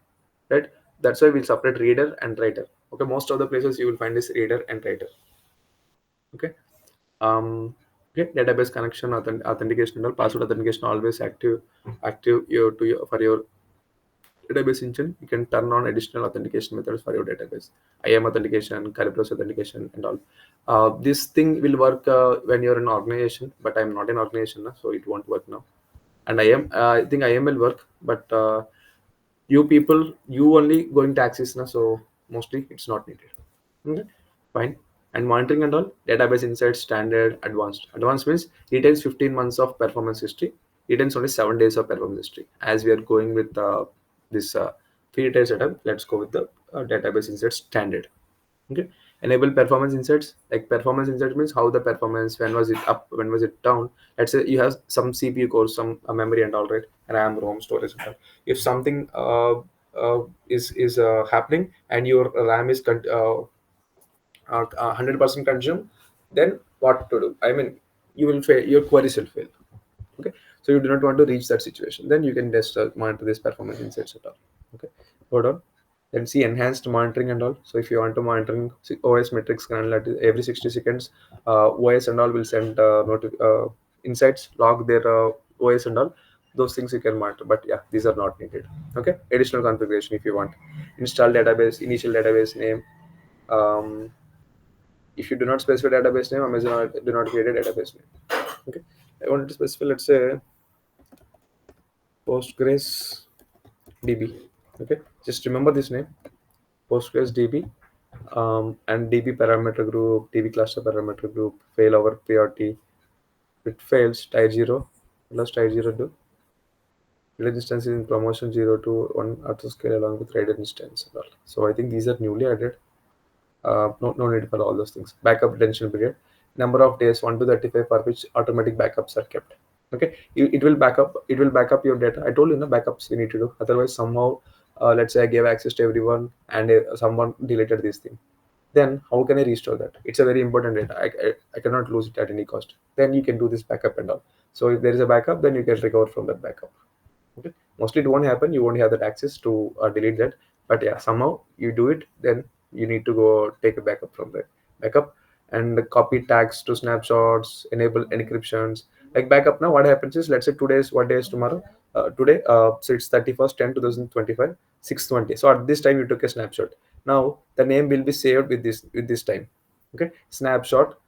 right? That's why we'll separate reader and writer. Okay, most of the places you will find this reader and writer. Okay. Okay, database connection, authentication and all, password authentication always active for your database engine. You can turn on additional authentication methods for your database. IAM authentication, Kerberos authentication and all. This thing will work when you're in organization, but I'm not in organization now, so it won't work now. And I think IAM will work, but you only going to access now, so mostly it's not needed. Okay, fine. And monitoring and all, database insights, standard, advanced. Advanced means retains 15 months of performance history, retains only 7 days of performance history. As we are going with this free tier setup, let's go with the database insights standard. Okay. Enable performance insights. Like performance insights means how the performance, when was it up, when was it down. Let's say you have some CPU cores, some memory and all, right, RAM, ROM, storage and all. If something is happening and your RAM is 100% consumed, then what to do? I mean, you will fail, your queries will fail. Okay, so you do not want to reach that situation, then you can just monitor this performance insights at all. Okay, hold on. Then see enhanced monitoring and all. So if you want to monitoring, see, OS metrics can alert every 60 seconds. OS and all will send insights, log their OS and all. Those things you can monitor, but yeah, these are not needed. Okay, additional configuration if you want. Install database, initial database name. um, if you do not specify database name, Amazon do not create a database name. Okay, I wanted to specify, let's say, Postgres DB. Okay, just remember this name, Postgres DB, and DB parameter group, DB cluster parameter group, fail over priority. If it fails, type 0, plus type 0 do. Village instance is in promotion 0 to 1 auto scale along with rated instance and all. So I think these are newly added. No need for all those things. Backup retention period, number of days 1 to 35 for which automatic backups are kept. Okay, it will back up your data. I told you, no, backups we need to do. Otherwise, somehow, let's say I gave access to everyone and someone deleted this thing. Then how can I restore that? It's a very important data. I cannot lose it at any cost. Then you can do this backup and all. So if there is a backup, then you can recover from that backup. Okay, mostly it won't happen, you won't have that access to delete that, but yeah, somehow you do it, then you need to go take a backup from that backup. And copy tags to snapshots, enable encryptions. Like backup, now what happens is, let's say today's what day is tomorrow, today, so it's 31st 10 2025 6:20. So at this time you took a snapshot. Now the name will be saved with this time. Okay, snapshot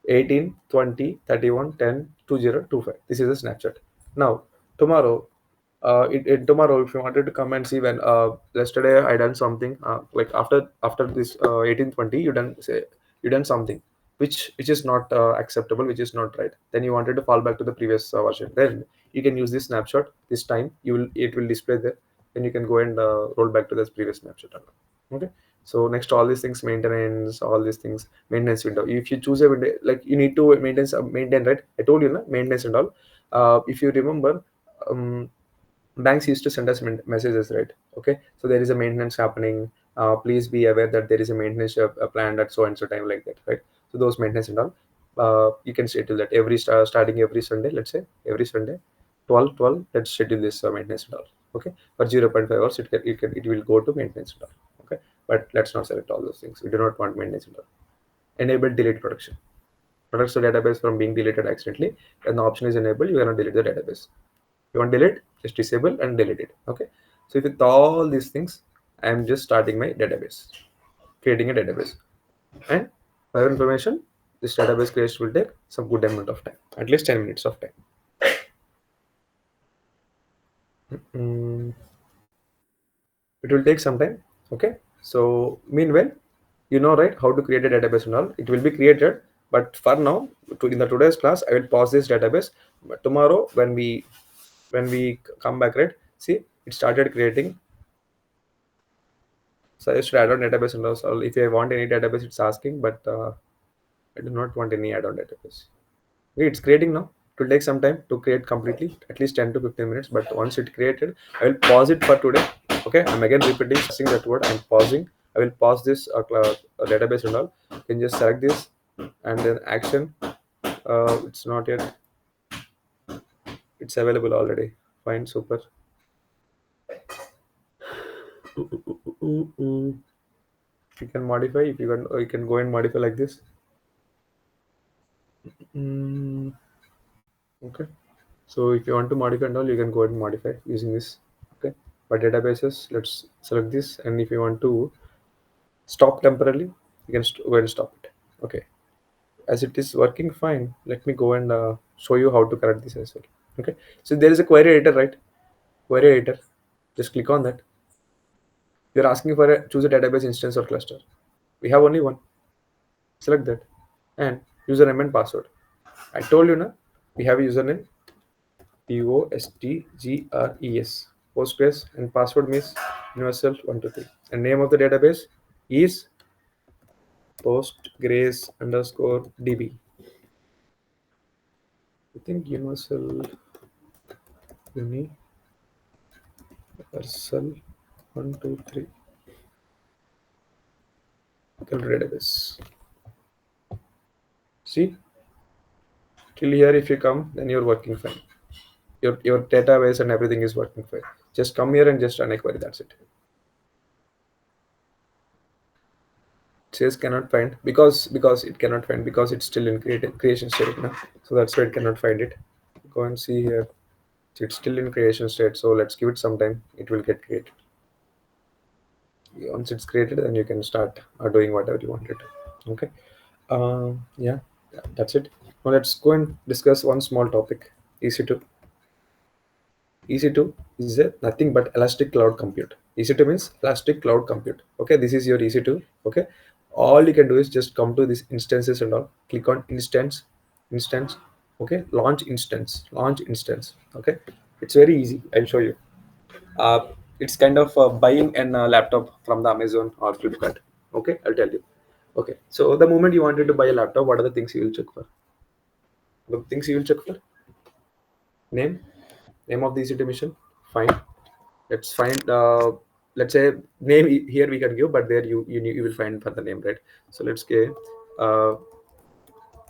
18 20 31 10 2025. This is a snapshot. Now tomorrow, tomorrow if you wanted to come and see, when yesterday I done something, like after this 1820, you done something which is not acceptable, which is not right, then you wanted to fall back to the previous version, then you can use this snapshot. This time it will display there, then you can go and roll back to this previous snapshot. Okay, so next to all these things, maintenance, all these things, maintenance window. If you choose a window, like you need to maintain, right, I told you, na, maintenance and all. If you remember, um, banks used to send us messages, right? Okay, so there is a maintenance happening, please be aware that there is a maintenance planned at so and so time, like that, right? So those maintenance and all, you can schedule that starting every Sunday. Let's say every Sunday 12 let's schedule this maintenance and all. Okay, for 0.5 hours it will go to maintenance and all. Okay, but let's not select all those things. We do not want maintenance and all. Enable delete protection, protects the database from being deleted accidentally. When the option is enabled, you cannot delete the database. You want delete, just disable and delete it. Okay, so with all these things, I am just starting my database, creating a database. And for your information, this database creation will take some good amount of time, at least 10 minutes of time. Mm, it will take some time. Okay, so meanwhile, you know, right, how to create a database and all. It will be created, but for now, in the today's class, I will pause this database. But tomorrow when we come back, right, see, it started creating. So I used to add on database and also, if I want any database, it's asking, but I do not want any add-on database. Okay, it's creating now. It will take some time to create completely, at least 10 to 15 minutes. But once it created, I will pause it for today. Okay, I'm again repeating, saying that word. I'm pausing. I will pause this database and all. You can just select this and then action. It's not yet. It's available already. Fine, super. You can modify if you can go and modify like this. Mm, okay. So if you want to modify and all, you can go ahead and modify using this. Okay. But databases, let's select this. And if you want to stop temporarily, you can go ahead and stop it. Okay. As it is working fine, let me go and show you how to correct this as well. Okay. So there is a query editor, right? Query editor. Just click on that. You're asking for choose a database instance or cluster. We have only one. Select that. And username and password. I told you now, we have a username postgres. Postgres, and password means universal 123. And name of the database is postgres underscore db. I think universal 123 database. See, till here if you come, then you're working fine. Your database and everything is working fine. Just come here and just run a query. That's it. It says cannot find because it cannot find because it's still in creation state now. So that's why it cannot find it. Go and see here. It's still in creation state. So let's give it some time. It will get created. Once it's created, then you can start doing whatever you wanted. Okay. Yeah, that's it. Now let's go and discuss one small topic. EC2. EC2 is a nothing but elastic cloud compute. EC2 means elastic cloud compute. Okay, this is your EC2. Okay, all you can do is just come to these instances and all. Click on instance. Okay, launch instance. Okay, it's very easy. I'll show you. Uh, it's kind of buying a laptop from the Amazon or Flipkart. Okay, I'll tell you. Okay, so the moment you wanted to buy a laptop, what are the things you will check for? The things you will check for: name, name of the EC2 mission. Fine. Let's find. Let's say name here we can give, but there you will find for the name, right? So let's get uh,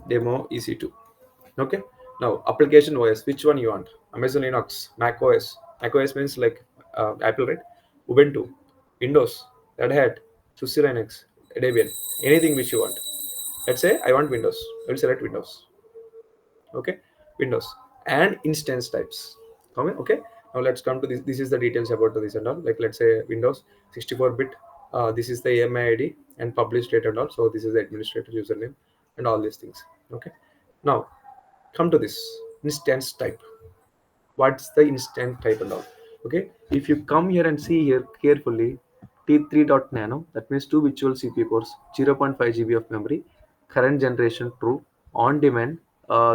demo EC2. Okay. Now application OS. Which one you want? Amazon Linux, Mac OS. Mac OS means like Apple, right? Ubuntu, Windows, Red Hat, SUSE Linux, Debian. Anything which you want. Let's say I want Windows. I will select Windows. Okay, Windows and instance types. Okay, now let's come to this is the details about this and all. Like let's say Windows 64-bit. This is the AMI ID and published date and all. So this is the administrator username and all these things. Okay, now come to this instance type. What's the instant type and all? Okay, if you come here and see here carefully, T3.nano, that means two virtual CPU cores, 0.5 GB of memory, current generation true, on demand.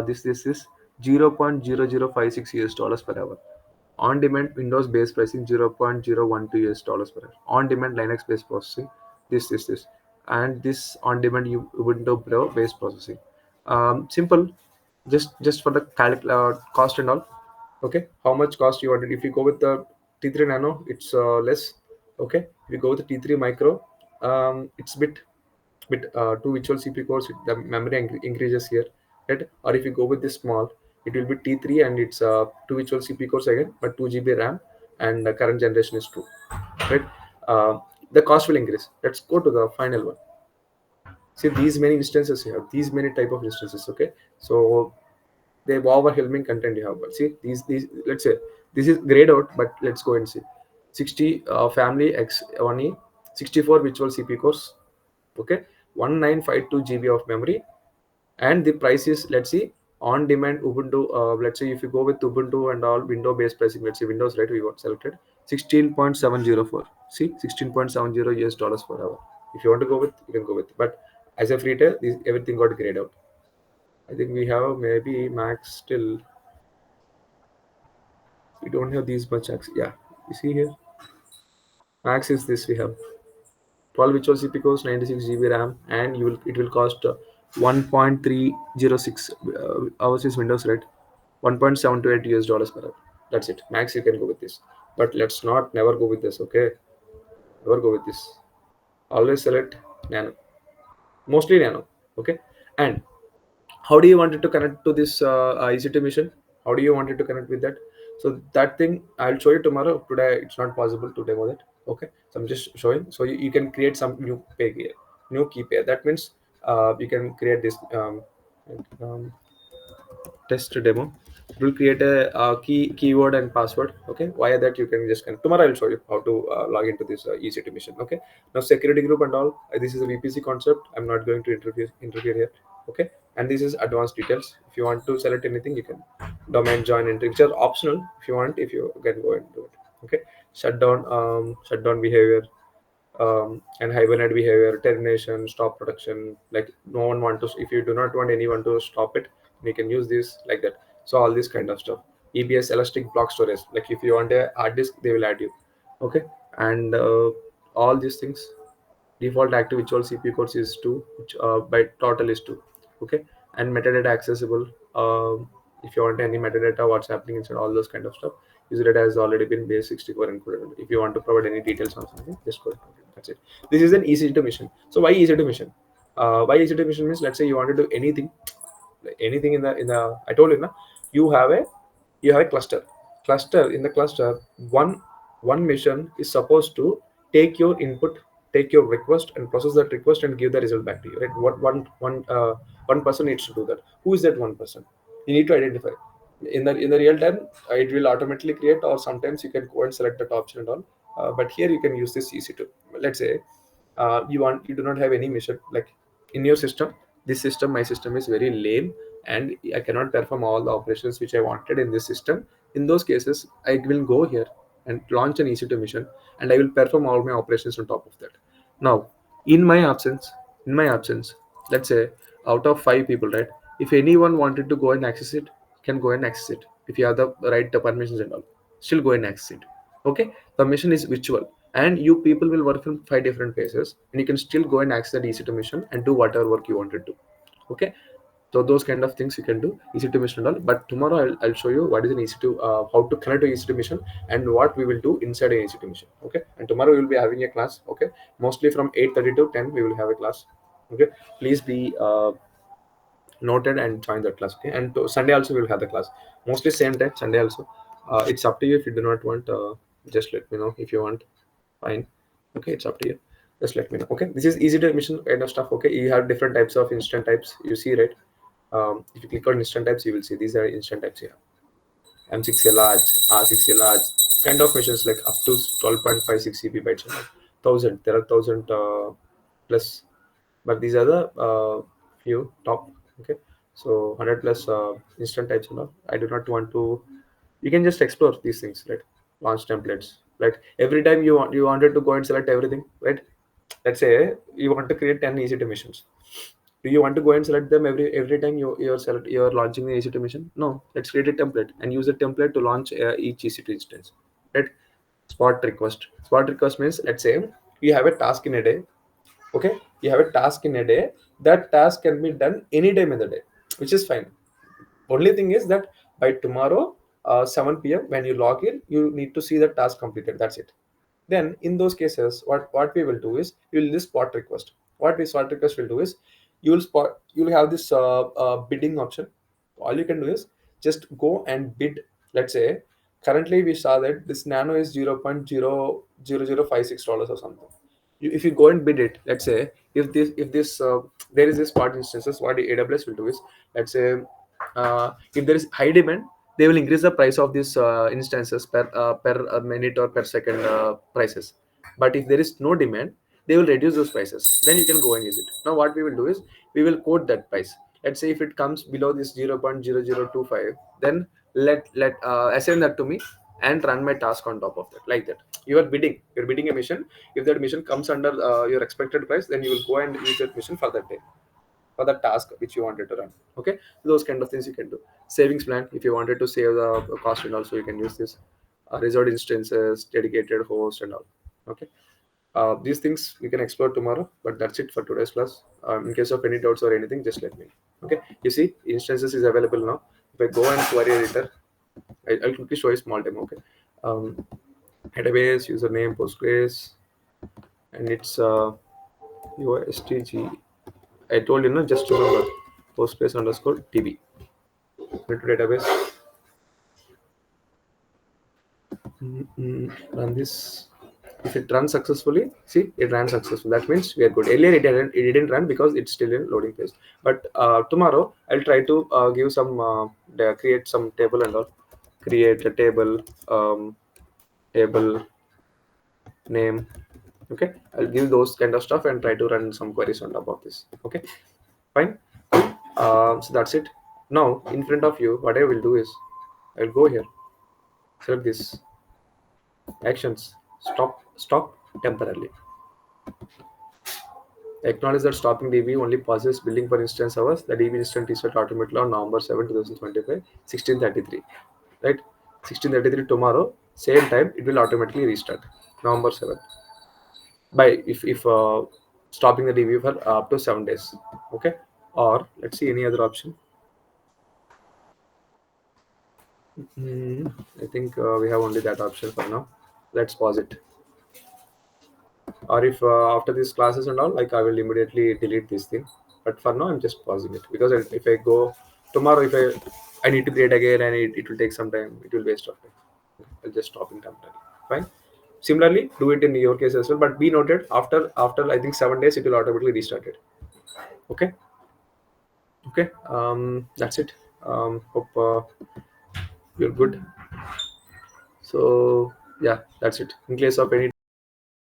This is 0.0056 US dollars per hour. On demand Windows based pricing 0.012 US dollars per hour. On demand Linux based processing, this, and this on demand Ubuntu Pro based processing. Simple, just for the cost and all. Okay, how much cost you wanted? If you go with the T3 Nano, it's less. Okay, if you go with the T3 Micro, it's two virtual CPU cores. The memory increases here, right? Or if you go with this small, it will be T3 and it's two virtual CPU cores again, but 2 GB RAM, and the current generation is 2, right? The cost will increase. Let's go to the final one. See these many instances here, these many type of instances. Okay, so they overwhelming content you have. But see these let's say this is grayed out, but let's go and see 60 family X1E, 64 virtual CPU cores. Okay, 1952 GB of memory, and the price is, let's see, on demand Ubuntu. Let's say if you go with Ubuntu and all window based pricing, let's say Windows, right? We got selected 16.704. See, 16.70 US dollars per hour. If you want to go with, you can go with, but as a free tail, everything got grayed out. I think we have maybe max still. We don't have these much access. Yeah, you see here, max is this. We have 12 virtual CPU cores, 96 GB RAM, and it will cost 1.306 hours is Windows, right? 1.728 US dollars per hour. That's it. Max you can go with this, but let's not never go with this. Okay, never go with this. Always select Nano, mostly Nano. Okay, and how do you want it to connect to this EC2 mission? How do you want it to connect with that? So that thing I'll show you tomorrow. Today it's not possible to demo that. Okay, so I'm just showing. So you can create some new pair here, new key pair. That means you can create this um, test demo. It will create a keyword and password. Okay, via that you can just connect. Tomorrow I'll show you how to log into this EC2 mission. Okay, now security group and all. This is a VPC concept. I'm not going to interfere here. Okay, and this is advanced details. If you want to select anything, you can domain join entry, which are optional. If you want, if you can go and do it. Okay, shutdown behavior. and hibernate behavior, termination, stop production. Like no one want to, if you do not want anyone to stop it, we can use this like that. So all this kind of stuff. EBS, elastic block storage. Like if you want a hard disk, they will add you. Okay, and all these things. Default active virtual CPU cores is 2, which by total is 2. Okay, and metadata accessible. If you want any metadata, what's happening inside, all those kind of stuff. User data has already been base 64 included. If you want to provide any details on something, just go ahead. That's it. This is an easy to mission. So why easy to mission? Why easy to mission means, let's say you want to do anything, like anything in the I told you, na, you have a you have a cluster. In the cluster, one mission is supposed to take your input, take your request, and process that request and give the result back to you, right? What one person needs to do that. Who is that one person? You need to identify. In the real time, it will automatically create, or sometimes you can go and select that option and all. But here you can use this EC2. Let's say you do not have any mission, like in your system. This system, my system, is very lame, and I cannot perform all the operations which I wanted in this system. In those cases, I will go here and launch an EC2 mission, and I will perform all my operations on top of that. Now, in my absence, let's say out of 5 people, right? If anyone wanted to go and access it, can go and access it. If you have the right permissions and all, still go and access it. Okay, the mission is virtual, and you people will work from 5 different places, and you can still go and access the EC2 mission and do whatever work you wanted to. Okay, so those kind of things you can do EC2 mission and all. But tomorrow I'll show you what is an EC2, how to connect to EC2 mission, and what we will do inside an EC2 mission. Okay, and tomorrow we will be having a class. Okay, mostly from 8:30 to 10 we will have a class. Okay, please be noted and join that class. Okay, and Sunday also we will have the class, mostly same time Sunday also. It's up to you. If you do not want, just let me know. If you want, fine. Okay, it's up to you. Just let me know. Okay, this is easy to admission kind of stuff. Okay, you have different types of instant types, you see, right? If you click on instant types, you will see these are instant types here. M6 large, R6 large, kind of machines, like up to 12.56 CP bytes. 1000, there are 1000 plus, but these are the few top. Okay, so 100 plus instant types and all. I do not want to. You can just explore these things, right? Launch templates. Like every time you wanted to go and select everything, right? Let's say you want to create 10 EC2 missions. Do you want to go and select them every time you're launching the EC2 mission? No, let's create a template and use a template to launch each EC2 instance, right? Spot request means, let's say you have a task in a day. Okay, you have a task in a day. That task can be done anytime in the day, which is fine. Only thing is that by tomorrow 7 p.m. when you log in, you need to see the task completed. That's it. Then in those cases, what we will do is, you will list spot request. What we spot request will do is, you will have this bidding option. All you can do is just go and bid. Let's say currently we saw that this nano is 0.00056 dollars or something. If you go and bid it, let's say if this there is this spot instances, what the AWS will do is, let's say if there is high demand, they will increase the price of these instances per minute or per second prices. But if there is no demand, they will reduce those prices. Then you can go and use it. Now what we will do is, we will quote that price. Let's say if it comes below this 0.0025, then let assign that to me and run my task on top of that, like that. You're bidding a mission. If that mission comes under your expected price, then you will go and use that mission for that day, for the task which you wanted to run. Okay, those kind of things you can do. Savings plan, if you wanted to save the cost, and also you can use this. Reserved instances, dedicated host and all. Okay, these things we can explore tomorrow, but that's it for today's class. In case of any doubts or anything, just let me know. Okay, you see instances is available now. If I go and query editor, I'll quickly show you small demo. Okay, um, database username Postgres, and it's USTG. I told you, no, just remember Postgres underscore DB. Go to database. Run this. If it runs successfully, see, it ran successfully. That means we are good. Earlier it didn't run because it's still in loading phase. But tomorrow I'll try to give some create some table and all. Create a table, table name. Okay, I'll give those kind of stuff and try to run some queries on top of this. Okay, fine. So that's it. Now in front of you, what I will do is, I'll go here, select this actions, stop temporarily. Acknowledge that stopping DB only pauses billing for instance hours. The DB instant is set automatically on November 7, 2025, 16:33. Right? 16:33 tomorrow, same time, it will automatically restart. November 7th. By if stopping the DB for up to 7 days. Okay? Or let's see any other option. I think we have only that option for now. Let's pause it. Or if after these classes and all, like I will immediately delete this thing. But for now, I'm just pausing it because if I go tomorrow, if I need to create again and it will take some time, it will waste of time. I'll just stop in temporarily. Fine. Similarly, do it in your case as well. But be noted after I think 7 days, it will automatically restart it. Okay. Okay. That's it. Hope you're good. So yeah, that's it. In case of any